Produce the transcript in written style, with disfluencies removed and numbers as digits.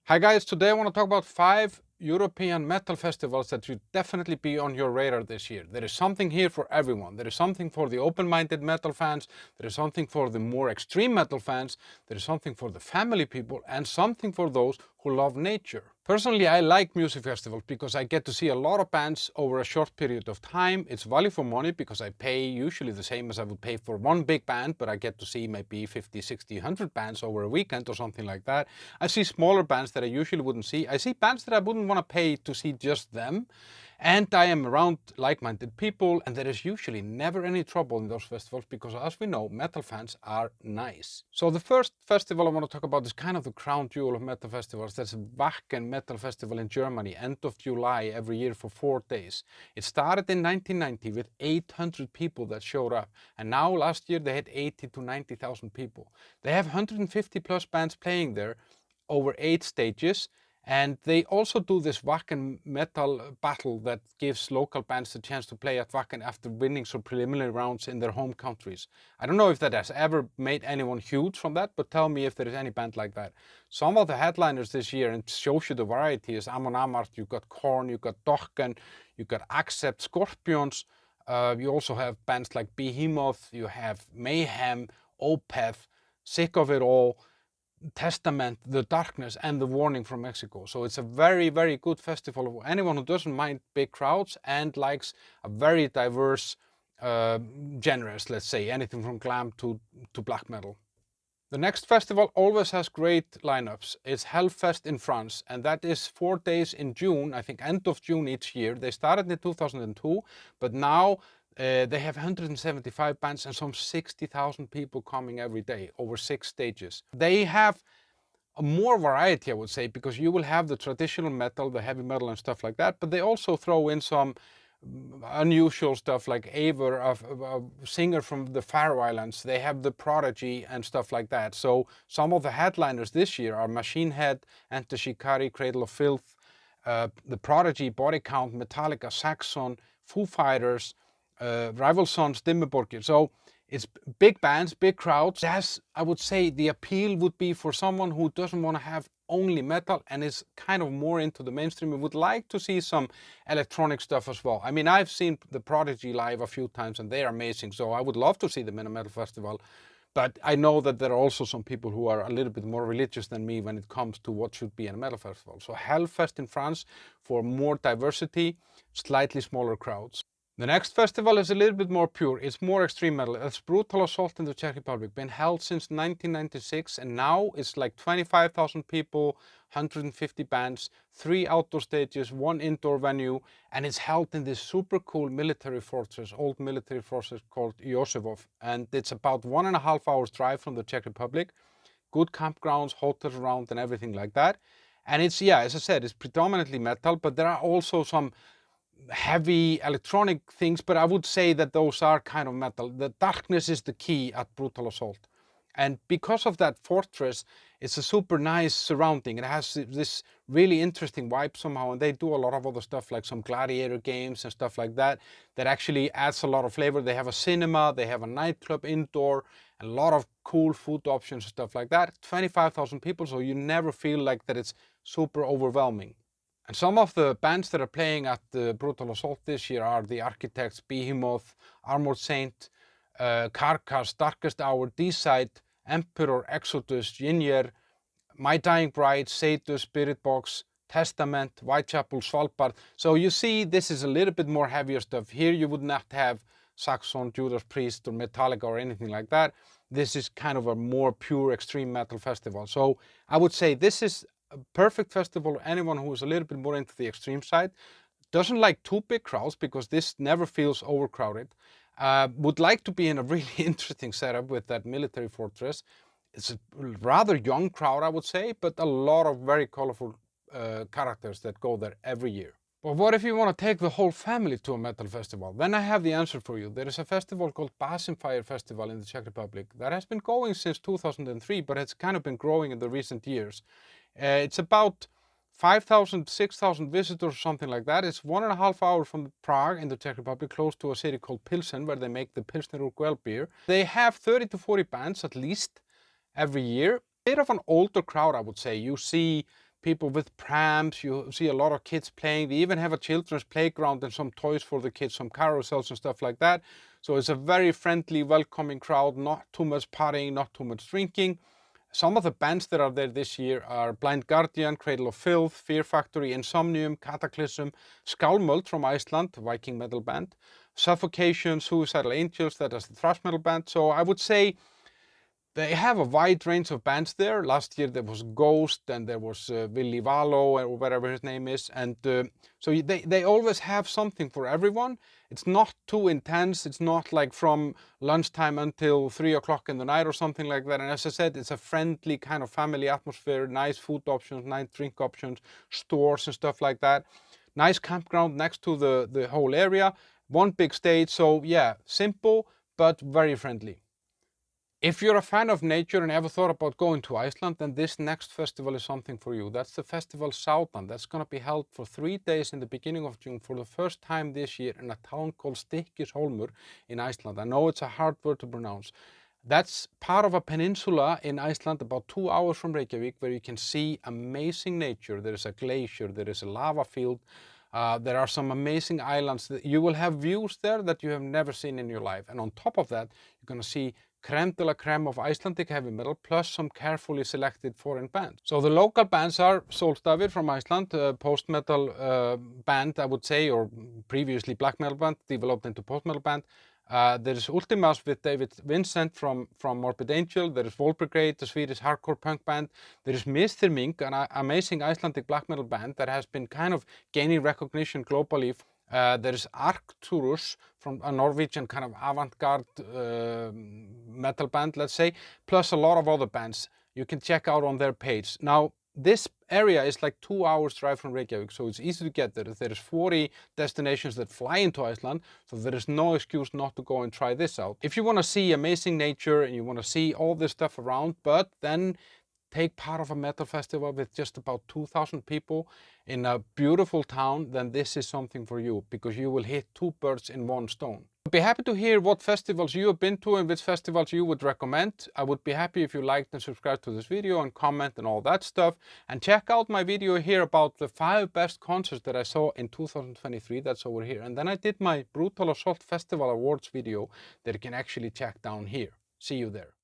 Hi guys, today I want to talk about 5 European metal festivals that should definitely be on your radar this year. There is something here for everyone. There is something for the open-minded metal fans, there is something for the more extreme metal fans, there is something for the family people, and something for those who love nature. Personally, I like music festivals because I get to see a lot of bands over a short period of time. It's value for money because I pay usually the same as I would pay for one big band, but I get to see maybe 50, 60, 100 bands over a weekend or something like that. I see smaller bands that I usually wouldn't see. I see bands that I wouldn't want to pay to see just them. And I am around like-minded people, and there is usually never any trouble in those festivals because, as we know, metal fans are nice. So the first festival I want to talk about is kind of the crown jewel of metal festivals. That's Wacken Metal Festival in Germany, end of July every year for 4 days. It started in 1990 with 800 people that showed up, and now last year they had 80 to 90,000 people. They have 150 plus bands playing there over 8 stages. And they also do this Wacken Metal Battle that gives local bands the chance to play at Wacken after winning some preliminary rounds in their home countries. I don't know if that has ever made anyone huge from that, but tell me if there is any band like that. Some of the headliners this year, and shows you the variety, is Amon Amarth, you've got Korn, you've got Dokken, you've got Accept, Scorpions, you also have bands like Behemoth, you have Mayhem, Opeth, Sick of It All, Testament, The Darkness, and The Warning from Mexico. So it's a very, very good festival for anyone who doesn't mind big crowds and likes a very diverse genres, let's say, anything from glam to black metal. The next festival always has great lineups. It's Hellfest in France, and that is 4 days in June, I think end of June each year. They started in 2002, but now they have 175 bands and some 60,000 people coming every day over 6 stages. They have more variety, I would say, because you will have the traditional metal, the heavy metal and stuff like that, but they also throw in some unusual stuff like Eivør, a singer from the Faroe Islands. They have the Prodigy and stuff like that. So some of the headliners this year are Machine Head, Enter Shikari, Cradle of Filth, the Prodigy, Body Count, Metallica, Saxon, Foo Fighters, Rival Sons, Dimmuborgir. So it's big bands, big crowds. That's, I would say, the appeal would be for someone who doesn't want to have only metal and is kind of more into the mainstream and would like to see some electronic stuff as well. I mean, I've seen the Prodigy live a few times and they are amazing, so I would love to see them in a metal festival. But I know that there are also some people who are a little bit more religious than me when it comes to what should be in a metal festival. So Hellfest in France for more diversity, slightly smaller crowds. The next festival is a little bit more pure. It's more extreme metal. It's Brutal Assault in the Czech Republic. Been held since 1996, and now it's like 25,000 people, 150 bands, 3 outdoor stages, 1 indoor venue, and it's held in this super cool military fortress, old military fortress called Josefov. And it's about 1.5 hours drive from the Czech Republic. Good campgrounds, hotels around, and everything like that. And it's, yeah, as I said, it's predominantly metal, but there are also some heavy electronic things, but I would say that those are kind of metal. The darkness is the key at Brutal Assault. And because of that fortress, it's a super nice surrounding. It has this really interesting vibe somehow, and they do a lot of other stuff like some gladiator games and stuff like that, that actually adds a lot of flavor. They have a cinema, they have a nightclub indoor, a lot of cool food options and stuff like that. 25,000 people, so you never feel like that it's super overwhelming. And some of the bands that are playing at the Brutal Assault this year are the Architects, Behemoth, Armored Saint, Carcass, Darkest Hour, D-Side, Emperor, Exodus, Ginjer, My Dying Bride, Sadus, Spirit Box, Testament, Whitechapel, Svalbard. So you see, this is a little bit more heavier stuff. Here you would not have Saxon, Judas Priest, or Metallica, or anything like that. This is kind of a more pure extreme metal festival. So I would say this is a perfect festival for anyone who is a little bit more into the extreme side, doesn't like too big crowds because this never feels overcrowded, would like to be in a really interesting setup with that military fortress. It's a rather young crowd, I would say, but a lot of very colorful characters that go there every year. But what if you want to take the whole family to a metal festival? Then I have the answer for you. There is a festival called Fire Festival in the Czech Republic that has been going since 2003, but it's kind of been growing in the recent years. It's about 5,000, 6,000 visitors or something like that. It's 1.5 hours from Prague in the Czech Republic, close to a city called Pilsen, where they make the Pilsner Urquell beer. They have 30 to 40 bands at least every year. Bit of an older crowd, I would say. You see people with prams, you see a lot of kids playing. They even have a children's playground and some toys for the kids, some carousels and stuff like that. So it's a very friendly, welcoming crowd, not too much partying, not too much drinking. Some of the bands that are there this year are Blind Guardian, Cradle of Filth, Fear Factory, Insomnium, Cataclysm, Skálmöld from Iceland, Viking metal band, Suffocation, Suicidal Angels, that is the thrash metal band. So I would say they have a wide range of bands there. Last year there was Ghost and there was Willy Valo or whatever his name is. And so they always have something for everyone. It's not too intense. It's not like from lunchtime until 3 o'clock in the night or something like that. And as I said, it's a friendly kind of family atmosphere, nice food options, nice drink options, stores and stuff like that. Nice campground next to the whole area. One big stage. So yeah, simple, but very friendly. If you're a fan of nature and ever thought about going to Iceland, then this next festival is something for you. That's the festival Southland. That's going to be held for 3 days in the beginning of June for the first time this year in a town called Stykkishólmur in Iceland. I know it's a hard word to pronounce. That's part of a peninsula in Iceland about 2 hours from Reykjavik where you can see amazing nature. There is a glacier, there is a lava field, there are some amazing islands. You will have views there that you have never seen in your life. And on top of that, you're going to see creme de la creme of Icelandic heavy metal, plus some carefully selected foreign bands. So the local bands are Solstafir from Iceland, a post-metal band, I would say, or previously black metal band, developed into post-metal band. There is Ultimas with David Vincent from Morbid Angel. There is Volbrigade, the Swedish hardcore punk band. There is Mistyrming, an amazing Icelandic black metal band that has been kind of gaining recognition globally. There is Arcturus from a Norwegian kind of avant-garde metal band, let's say, plus a lot of other bands you can check out on their page. Now, this area is like 2 hours drive from Reykjavik, so it's easy to get there. There is 40 destinations that fly into Iceland, so there is no excuse not to go and try this out. If you want to see amazing nature and you want to see all this stuff around, but then take part of a metal festival with just about 2,000 people in a beautiful town, then this is something for you, because you will hit 2 birds in 1 stone. I'd be happy to hear what festivals you have been to and which festivals you would recommend. I would be happy if you liked and subscribed to this video and comment and all that stuff. And check out my video here about the 5 best concerts that I saw in 2023. That's over here. And then I did my Brutal Assault Festival Awards video that you can actually check down here. See you there.